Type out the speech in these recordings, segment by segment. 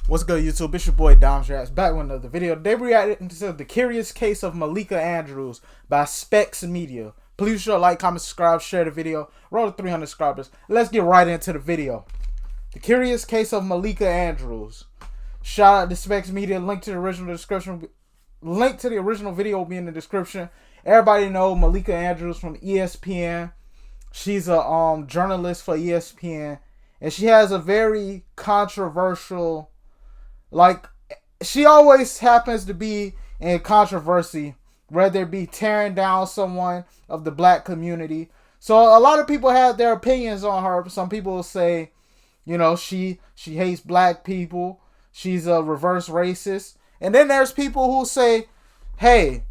What's good, YouTube? It's your boy Dom Straps back with another video. They reacted to the curious case of Malika Andrews by Specs Media. Please sure like, comment, subscribe, share the video. Roll to 300 subscribers. Let's get right into the video. The curious case of Malika Andrews. Shout out to Specs Media. Link to the original description. Link to the original video will be in the description. Everybody know Malika Andrews from ESPN. She's a journalist for ESPN, and she has a very controversial. Like, she always happens to be in controversy, whether it be tearing down someone of the black community. So a lot of people have their opinions on her. Some people will say, you know, she hates black people. She's a reverse racist. And then there's people who say, hey,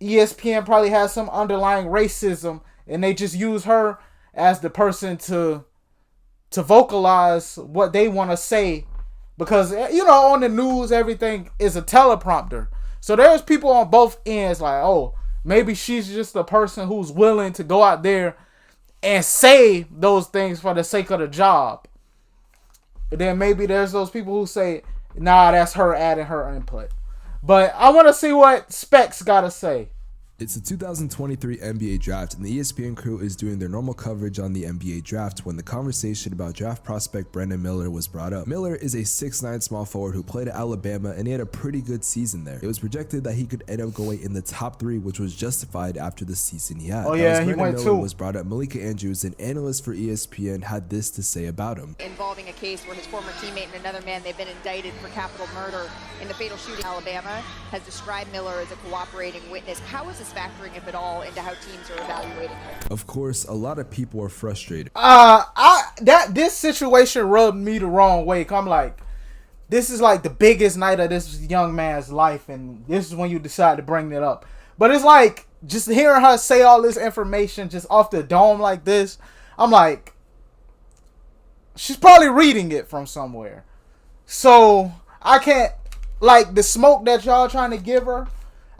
ESPN probably has some underlying racism, and they just use her as the person to vocalize what they want to say. Because, you know, on the news, everything is a teleprompter. So there's people on both ends like, oh, maybe she's just a person who's willing to go out there and say those things for the sake of the job. And then maybe there's those people who say, nah, that's her adding her input. But I want to see what Specs got to say. It's the 2023 NBA draft, and the ESPN crew is doing their normal coverage on the NBA draft when the conversation about draft prospect Brandon Miller was brought up. Miller is a 6'9" small forward who played at Alabama, and he had a pretty good season there. It was projected that he could end up going in the top 3, which was justified after the season he had. Oh yeah, he went Miller too. Was brought up. Malika Andrews, an analyst for ESPN, had this to say about him. Involving a case where his former teammate and another man, they've been indicted for capital murder in the fatal shooting in Alabama, has described Miller as a cooperating witness. How is this factoring, if at all, into how teams are evaluating him? Of course, a lot of people are frustrated. This situation rubbed me the wrong way. I'm like, this is like the biggest night of this young man's life, and this is when you decide to bring it up. But it's like, just hearing her say all this information just off the dome like this, I'm like, she's probably reading it from somewhere. So I can't, like, the smoke that y'all trying to give her,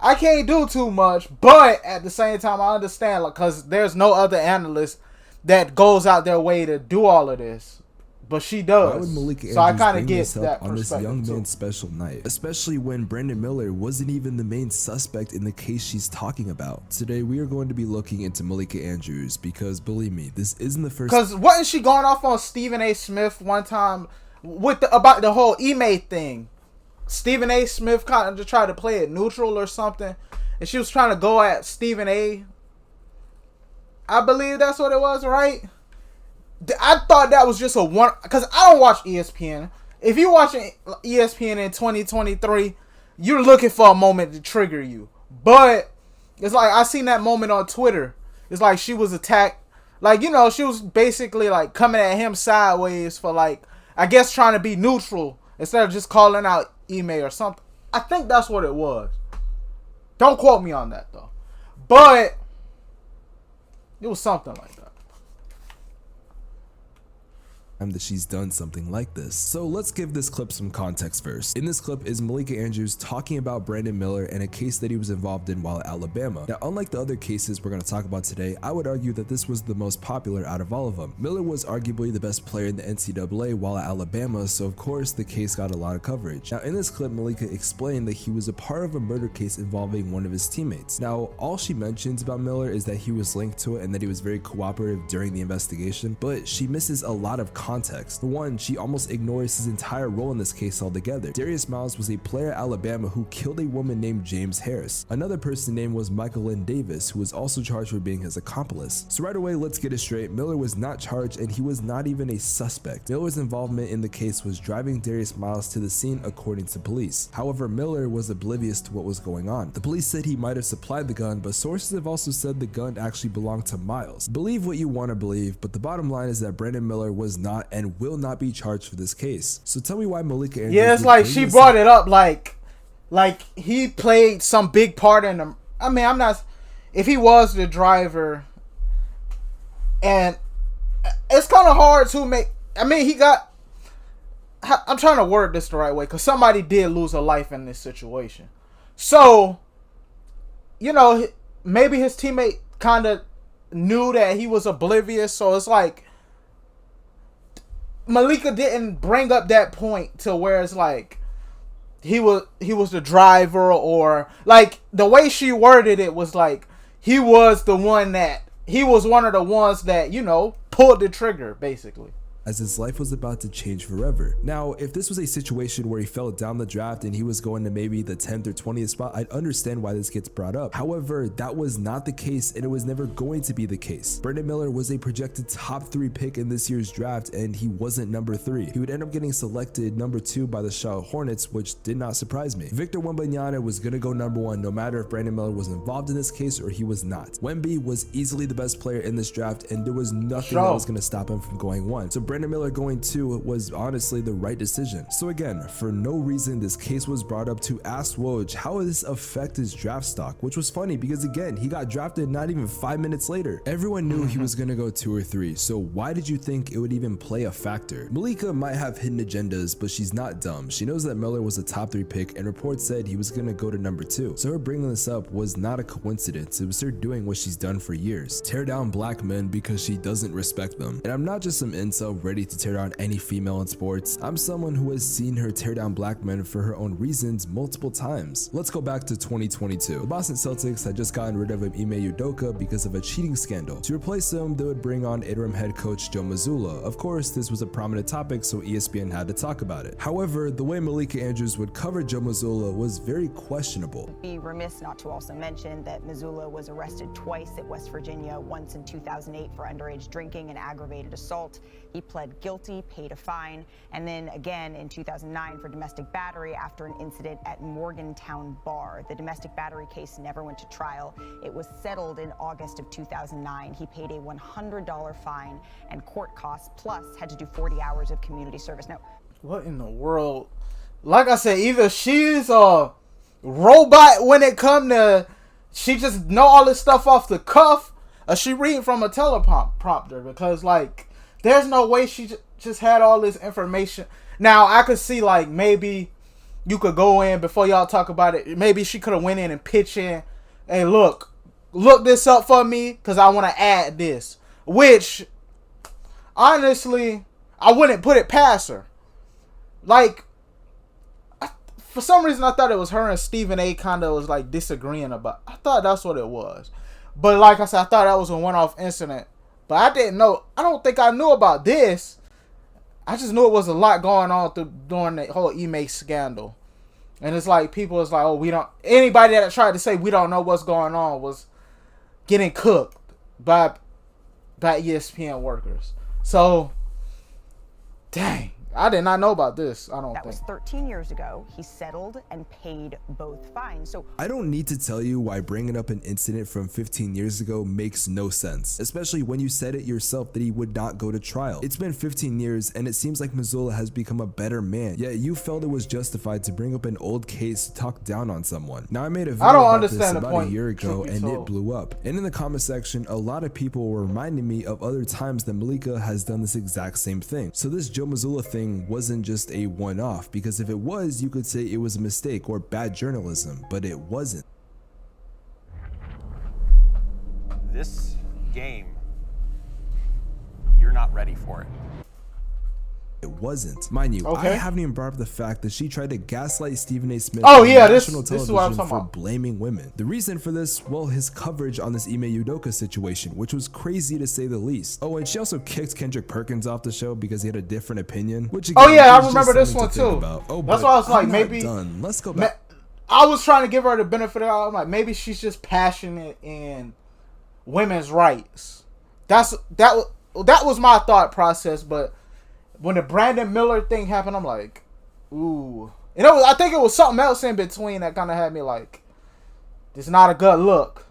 I can't do too much. But at the same time, I understand, like, because there's no other analyst that goes out their way to do all of this. But she does. Why would Malika so I Andrews kind of bring get this up that on this young too. man's special night, especially when Brandon Miller wasn't even the main suspect in the case she's talking about. Today we are going to be looking into Malika Andrews because, believe me, this isn't the first. Because wasn't she going off on Stephen A. Smith one time with about the whole email thing? Stephen A. Smith kind of just tried to play it neutral or something, and she was trying to go at Stephen A. I believe that's what it was, right? I thought that was just a one, because I don't watch ESPN. If you're watching ESPN in 2023, you're looking for a moment to trigger you. But it's like, I seen that moment on Twitter. It's like she was attacked. Like, you know, she was basically like coming at him sideways for, like, I guess trying to be neutral instead of just calling out email or something. I think that's what it was. Don't quote me on that though. But it was something like that. That she's done something like this. So let's give this clip some context first. In this clip is Malika Andrews talking about Brandon Miller and a case that he was involved in while at Alabama. Now, unlike the other cases we're going to talk about today, I would argue that this was the most popular out of all of them. Miller was arguably the best player in the NCAA while at Alabama, so of course the case got a lot of coverage. Now, in this clip, Malika explained that he was a part of a murder case involving one of his teammates. Now, all she mentions about Miller is that he was linked to it and that he was very cooperative during the investigation, but she misses a lot of context. For one, she almost ignores his entire role in this case altogether. Darius Miles was a player at Alabama who killed a woman named James Harris. Another person's name was Michael Lynn Davis, who was also charged for being his accomplice. So right away, let's get it straight. Miller was not charged, and he was not even a suspect. Miller's involvement in the case was driving Darius Miles to the scene, according to police. However, Miller was oblivious to what was going on. The police said he might have supplied the gun, but sources have also said the gun actually belonged to Miles. Believe what you want to believe, but the bottom line is that Brandon Miller was not and will not be charged for this case. So tell me why Malika Andrews. Yeah, it's like she brought it up like he played some big part in them. I mean, I'm not, if he was the driver, and it's kind of hard to make, I mean, I'm trying to word this the right way, because somebody did lose a life in this situation. So, you know, maybe his teammate kind of knew that he was oblivious, so it's like, Malika didn't bring up that point to where it's like he was the driver, or like the way she worded it was like he was one of the ones that, you know, pulled the trigger basically, as his life was about to change forever. Now, if this was a situation where he fell down the draft and he was going to maybe the 10th or 20th spot, I'd understand why this gets brought up. However, that was not the case, and it was never going to be the case. Brandon Miller was a projected top 3 pick in this year's draft, and he wasn't number 3. He would end up getting selected number 2 by the Charlotte Hornets, which did not surprise me. Victor Wembanyama was going to go number 1 no matter if Brandon Miller was involved in this case or he was not. Wemby was easily the best player in this draft, and there was nothing that was going to stop him from going 1. So Brandon Miller going 2 was honestly the right decision. So again, for no reason, this case was brought up to ask Woj how would this affect his draft stock, which was funny because again, he got drafted not even 5 minutes later. Everyone knew he was gonna go 2 or 3, so why did you think it would even play a factor? Malika might have hidden agendas, but she's not dumb. She knows that Miller was a top 3 pick, and reports said he was gonna go to number 2. So her bringing this up was not a coincidence. It was her doing what she's done for years: tear down black men because she doesn't respect them. And I'm not just some incel ready to tear down any female in sports. I'm someone who has seen her tear down black men for her own reasons multiple times. Let's go back to 2022. The Boston Celtics had just gotten rid of Ime Udoka because of a cheating scandal. To replace him, they would bring on interim head coach Joe Mazzulla. Of course, this was a prominent topic, so ESPN had to talk about it. However, the way Malika Andrews would cover Joe Mazzulla was very questionable. Be remiss not to also mention that Mazzulla was arrested twice at West Virginia, once in 2008 for underage drinking and aggravated assault. He pled guilty, paid a fine, and then again in 2009 for domestic battery after an incident at Morgantown Bar. The domestic battery case never went to trial. It was settled in August of 2009. He paid a $100 fine and court costs, plus had to do 40 hours of community service. Now, what in the world? Like I said, either she's a robot when it come to, she just know all this stuff off the cuff, or she reading from a teleprompter, because like there's no way she just had all this information. Now I could see like maybe you could go in before y'all talk about it. Maybe she could have went in and pitched in, hey, look this up for me because I want to add this. Which honestly, I wouldn't put it past her. Like, for some reason I thought it was her and Stephen A kind of was like disagreeing about. I thought that's what it was. But like I said, I thought that was a one-off incident. But I didn't know. I don't think I knew about this. I just knew it was a lot going on during the whole Ime scandal. And it's like people was like, oh, we don't. Anybody that tried to say we don't know what's going on was getting cooked by ESPN workers. So, dang. I did not know about this. I don't think. That was 13 years ago. He settled and paid both fines. So I don't need to tell you why bringing up an incident from 15 years ago makes no sense, especially when you said it yourself that he would not go to trial. It's been 15 years and it seems like Mazzulla has become a better man, yet you felt it was justified to bring up an old case to talk down on someone. Now, I made a video about this about a year ago and it blew up. And in the comment section, a lot of people were reminding me of other times that Malika has done this exact same thing. So this Joe Mazzulla thing wasn't just a one-off, because if it was, you could say it was a mistake or bad journalism, but it wasn't. This game, you're not ready for it. It wasn't. Mind you, okay. I haven't even brought up the fact that she tried to gaslight Stephen A. Smith on national this television is what I'm talking for about. blaming women. The reason for this, well, his coverage on this Ime Udoka situation, which was crazy to say the least. Oh, and she also kicked Kendrick Perkins off the show because he had a different opinion, which again, I remember this one too. Oh, that's why I was like, maybe done. Let's go back. I was trying to give her the benefit of it. I'm like, maybe she's just passionate in women's rights. That was my thought process, but when the Brandon Miller thing happened, I'm like, ooh. And I think it was something else in between that kind of had me like, it's not a good look.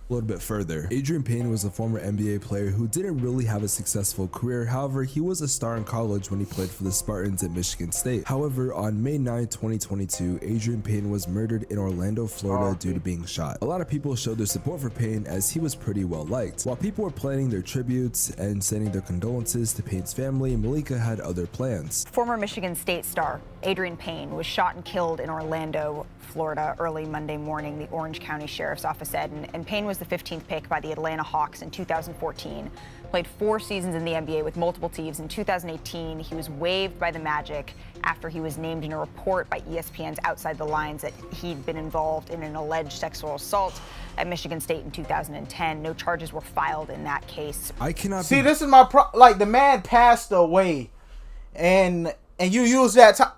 A little bit further, Adrian Payne was a former NBA player who didn't really have a successful career. However, he was a star in college when he played for the Spartans at Michigan State. However, on May 9, 2022, Adrian Payne was murdered in Orlando, Florida due to being shot. A lot of people showed their support for Payne as he was pretty well liked. While people were planning their tributes and sending their condolences to Payne's family, Malika had other plans. former Michigan State star Adrian Payne was shot and killed in Orlando, Florida early Monday morning, the Orange County Sheriff's Office said, and Payne was the 15th pick by the Atlanta Hawks in 2014. played 4 seasons in the NBA with multiple teams. In 2018, he was waived by the Magic after he was named in a report by ESPN's Outside the Lines that he'd been involved in an alleged sexual assault at Michigan State in 2010. No charges were filed in that case. I cannot see. This is my like the man passed away, and you use that time.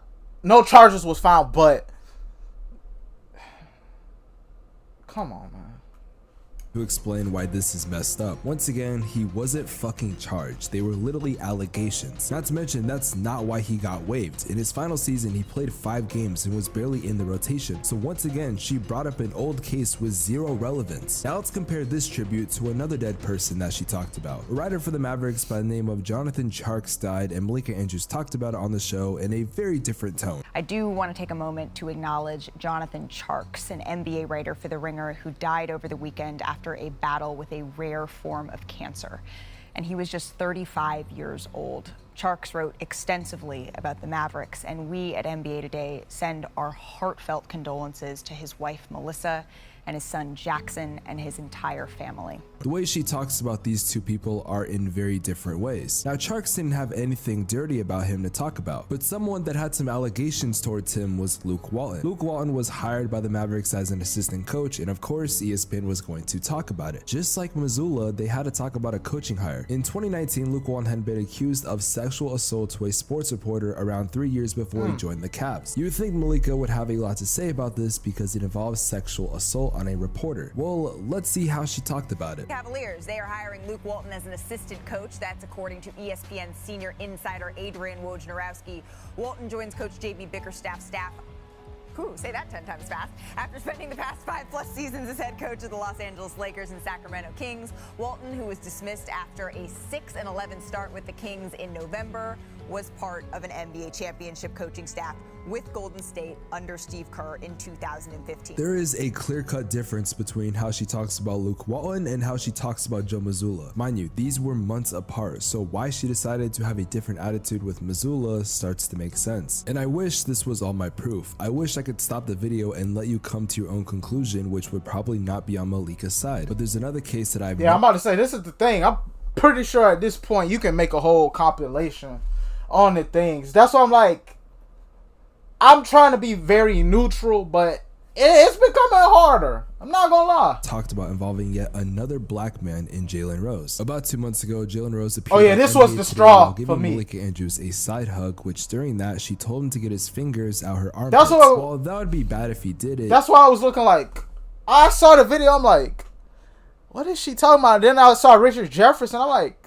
No charges was found, but come on, man. To explain why this is messed up. Once again, he wasn't fucking charged. They were literally allegations. Not to mention, that's not why he got waived. In his final season, he played 5 games and was barely in the rotation. So once again, she brought up an old case with 0 relevance. Now let's compare this tribute to another dead person that she talked about. A writer for the Mavericks by the name of Jonathan Tjarks died, and Malika Andrews talked about it on the show in a very different tone. I do want to take a moment to acknowledge Jonathan Tjarks, an NBA writer for The Ringer, who died over the weekend after a battle with a rare form of cancer. And he was just 35 years old. Tjarks wrote extensively about the Mavericks, and we at NBA Today send our heartfelt condolences to his wife, Melissa, and his son Jackson and his entire family. The way she talks about these two people are in very different ways. Now, Tjarks didn't have anything dirty about him to talk about, but someone that had some allegations towards him was Luke Walton. Luke Walton was hired by the Mavericks as an assistant coach, and of course ESPN was going to talk about it. Just like Mazzulla, they had to talk about a coaching hire. In 2019, Luke Walton had been accused of sexual assault to a sports reporter around 3 years before he joined the Cavs. You would think Malika would have a lot to say about this because it involves sexual assault on a reporter. Well, let's see how she talked about it. Cavaliers, they are hiring Luke Walton as an assistant coach. That's according to ESPN senior insider Adrian Wojnarowski. Walton joins Coach JB Bickerstaff's staff. Say that 10 times fast. After spending the past 5+ seasons as head coach of the Los Angeles Lakers and Sacramento Kings, Walton, who was dismissed after a 6-11 start with the Kings in November, was part of an NBA championship coaching staff with Golden State under Steve Kerr in 2015. There is a clear-cut difference between how she talks about Luke Walton and how she talks about Joe Mazzulla. Mind you, these were months apart, so why she decided to have a different attitude with Mazzulla starts to make sense. And I wish this was all my proof. I wish I could stop the video and let you come to your own conclusion, which would probably not be on Malika's side. But there's another case that I'm about to say, this is the thing. I'm pretty sure at this point you can make a whole compilation on the things. That's why I'm like, I'm trying to be very neutral, but it's becoming harder. I'm not gonna lie. Talked about involving yet another black man in Jalen Rose. About 2 months ago, Jalen Rose appeared. Oh yeah, this was the straw for me. Malika Andrews a side hug, which during that she told him to get his fingers out her armpits. That's what. Well, that would be bad if he did it. That's why I was looking like. I saw the video. I'm like, what is she talking about? Then I saw Richard Jefferson. I'm like,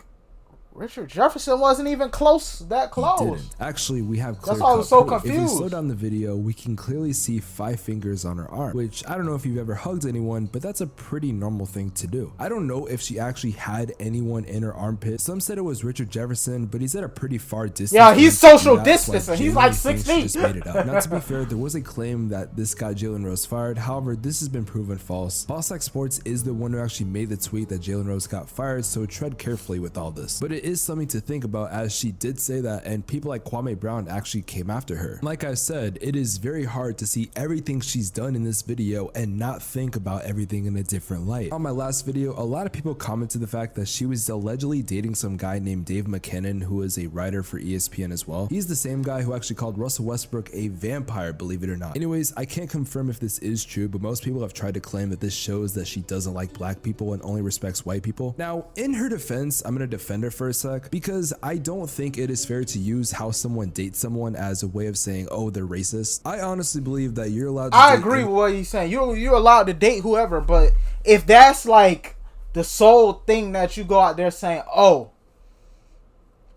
Richard Jefferson wasn't even that close. He didn't. Actually, we have clear. That's why I was so proof. confused. If we slow down the video, we can clearly see 5 fingers on her arm, which I don't know if you've ever hugged anyone, but that's a pretty normal thing to do. I don't know if she actually had anyone in her armpit. Some said it was Richard Jefferson, but he's at a pretty far distance. Yeah, he's social distancing. He's like 6 feet. Just made it up. Now, to be fair, there was a claim that this guy Jalen Rose fired. However, this has been proven false. Ballsack Sports is the one who actually made the tweet that Jalen Rose got fired, so tread carefully with all this. But it is something to think about, as she did say that, and people like Kwame Brown actually came after her. Like I said, it is very hard to see everything she's done in this video and not think about everything in a different light. On my last video, a lot of people commented the fact that she was allegedly dating some guy named Dave McKinnon, who is a writer for ESPN as well. He's the same guy who actually called Russell Westbrook a vampire, believe it or not. Anyways, I can't confirm if this is true, but most people have tried to claim that this shows that she doesn't like black people and only respects white people. Now, in her defense, I'm gonna defend her for a sec, because I don't think it is fair to use how someone dates someone as a way of saying, oh, they're racist. I honestly believe that you're allowed to I agree with what he's saying. You're allowed to date whoever, but if that's like the sole thing that you go out there saying, oh,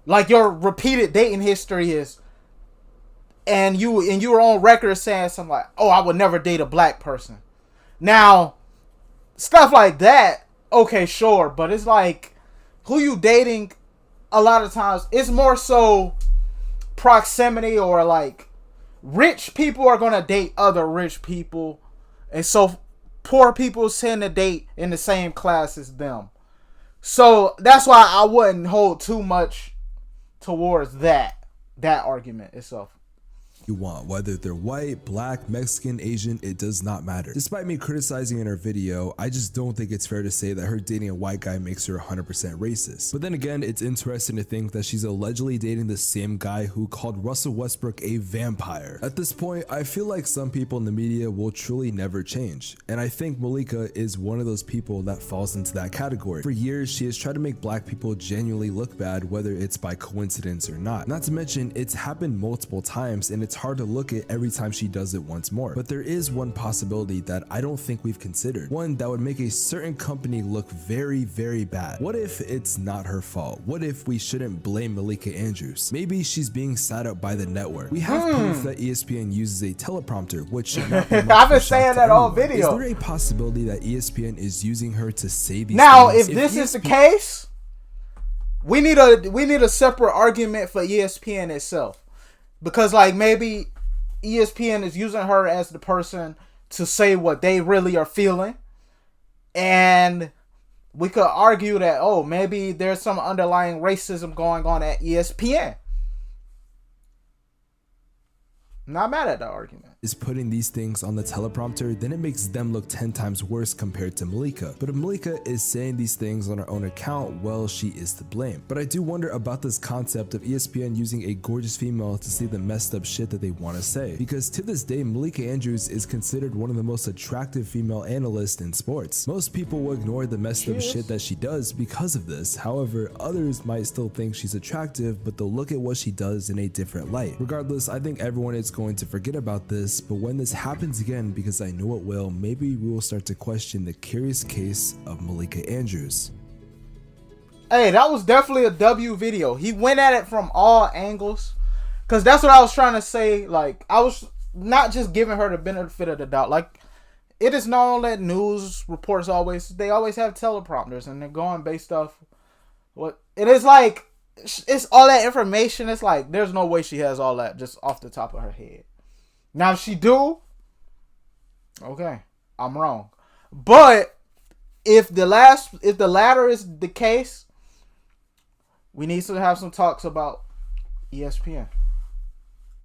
like your repeated dating history is, and you were on record saying something like, oh, I would never date a black person. Now, stuff like that, okay, sure, but it's like, who you dating? A lot of times it's more so proximity, or like rich people are gonna date other rich people, and so poor people tend to date in the same class as them. So that's why I wouldn't hold too much towards that argument itself. you want, whether they're white, black, Mexican, Asian, it does not matter. Despite me criticizing in her video, I just don't think it's fair to say that her dating a white guy makes her 100% racist. But then again, it's interesting to think that she's allegedly dating the same guy who called Russell Westbrook a vampire. At this point, I feel like some people in the media will truly never change, and I think Malika is one of those people that falls into that category. For years, she has tried to make black people genuinely look bad, whether it's by coincidence or not. Not to mention, it's happened multiple times, and it's hard to look at every time she does it once more. But there is one possibility that I don't think we've considered, one that would make a certain company look very, very bad. What if it's not her fault? What if we shouldn't blame Malika Andrews? Maybe she's being sat up by the network. We have proof that ESPN uses a teleprompter, which should not be much I've been of a shock saying to that all anyone. video. Is there a possibility that ESPN is using her to say these Now, things? if this is the case, we need a separate argument for ESPN itself, because like maybe ESPN is using her as the person to say what they really are feeling, and we could argue that, oh, maybe there's some underlying racism going on at ESPN. Not mad at the argument. Is putting these things on the teleprompter, then it makes them look 10 times worse compared to Malika. But if Malika is saying these things on her own account, well, she is to blame. But I do wonder about this concept of ESPN using a gorgeous female to say the messed up shit that they want to say. Because to this day, Malika Andrews is considered one of the most attractive female analysts in sports. Most people will ignore the messed up shit that she does because of this. However, others might still think she's attractive, but they'll look at what she does in a different light. Regardless, I think everyone is going to forget about this, but when this happens again, because I know it will, maybe we will start to question the curious case of Malika Andrews. Hey, that was definitely a W video. He went at it from all angles, because that's what I was trying to say. Like, I was not just giving her the benefit of the doubt. Like, it is known that news reports always have teleprompters, and they're going based off what it is. Like, it's all that information. It's like there's no way she has all that just off the top of her head. Now, if she do, okay, I'm wrong. But if the latter is the case, we need to have some talks about ESPN.